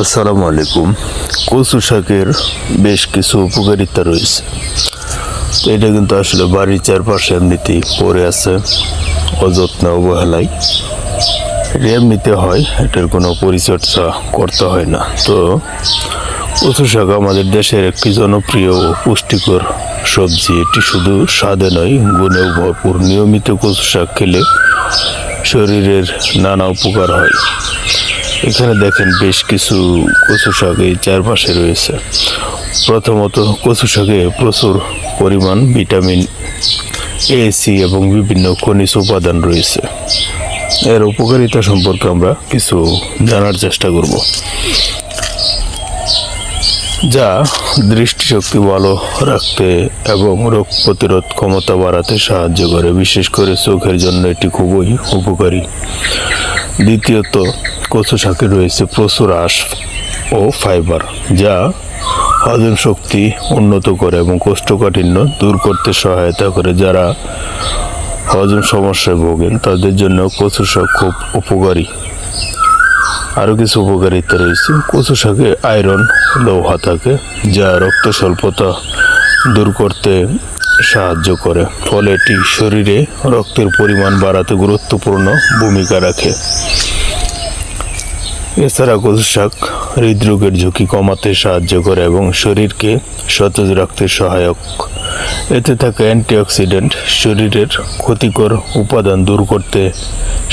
আসসালামু আলাইকুম। কচু শাকের বেশ কিছু উপকারিতা রয়েছে। তো এটা কিন্তু আসলে বাড়ির চারপাশে এমনিতেই পড়ে আছে, অযত্নে অবহেলায় এটা এমনিতে হয়, এটার কোনো পরিচর্যা করতে হয় না। তো কচু শাক আমাদের দেশের একটি জনপ্রিয় ও পুষ্টিকর সবজি। এটি শুধু স্বাদে নয়, গুণেও ভরপুর। নিয়মিত কচু শাক খেলে শরীরের নানা উপকার হয়। এখানে দেখেন বেশ কিছু কচু শাক এই চারপাশে রয়েছে। প্রথমত, কচু শাকে প্রচুর পরিমাণ ভিটামিন এ, সি এবং বিভিন্ন খনিজ উপাদান রয়েছে। এর উপকারিতা সম্পর্কে আমরা কিছু জানার চেষ্টা করব, যা দৃষ্টিশক্তি ভালো রাখতে এবং রোগ প্রতিরোধ ক্ষমতা বাড়াতে সাহায্য করে। বিশেষ করে চোখের জন্য এটি খুবই উপকারী। দ্বিতীয়ত, কচু শাকে রয়েছে প্রচুর আঁশ ও ফাইবার, যা হজম শক্তি উন্নত করে এবং কোষ্ঠকাঠিন্য দূর করতে সহায়তা করে। যারা হজম সমস্যায় ভোগেন তাদের জন্য কচু শাক খুব উপকারী। আরও কিছু উপকারিতা রয়েছে। কচু শাকে আয়রন, লৌহ থাকে, যা রক্ত স্বল্পতা দূর করতে সাহায্য করে। ফলে এটি শরীরে রক্তের পরিমাণ বাড়াতে গুরুত্বপূর্ণ ভূমিকা রাখে। এছাড়া কচু শাক হৃদরোগের ঝুঁকি কমাতে সাহায্য করে এবং শরীরকে সতেজ রাখতে সহায়ক। এতে থাকা অ্যান্টিঅক্সিডেন্ট শরীরের ক্ষতিকর উপাদান দূর করতে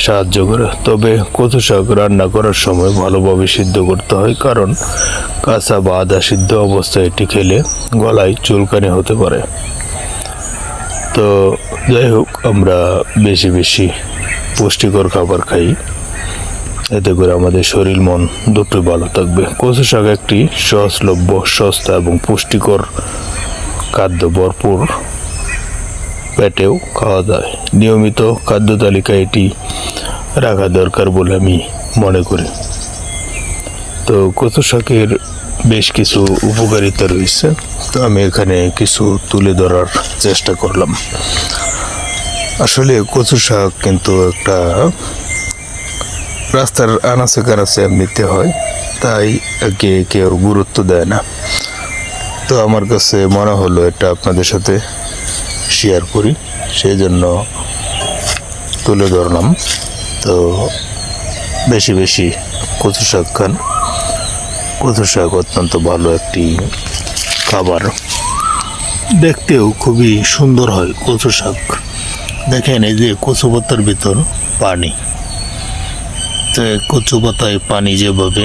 সাহায্য করে। তবে কচু শাক রান্না করার সময় ভালোভাবে সিদ্ধ করতে হয়, কারণ কাঁচা বা আধা সিদ্ধ অবস্থায় এটি খেলে গলায় চুলকানি হতে পারে। তো যাই হোক, আমরা বেশি বেশি পুষ্টিকর খাবার খাই, এতে করে আমাদের শরীর মন দুটোই ভালো থাকবে। কচু শাক একটি সহজলভ্য, সস্তা এবং পুষ্টিকর খাদ্য। ভরপুর পেটেও খাওয়া যায়। নিয়মিত খাদ্য তালিকায় এটি রাখা দরকার বলে আমি মনে করি। তো কচু শাকের বেশ কিছু উপকারিতা রয়েছে, তো আমি এখানে কিছু তুলে ধরার চেষ্টা করলাম। আসলে কচু শাক কিন্তু একটা রাস্তার আনাচে কানাচে এমনিতে হয়, তাই একে কেউ গুরুত্ব দেয় না। তো আমার কাছে মনে হলো এটা আপনাদের সাথে শেয়ার করি, সেই জন্য তুলে ধরলাম। তো বেশি বেশি কচু শাক খান। কচু শাক অত্যন্ত ভালো একটি খাবার, দেখতেও খুবই সুন্দর হয় কচু শাক। দেখেন, এই যে কচু পাতার ভিতর পানি, তো কচু পাতায় পানি যেভাবে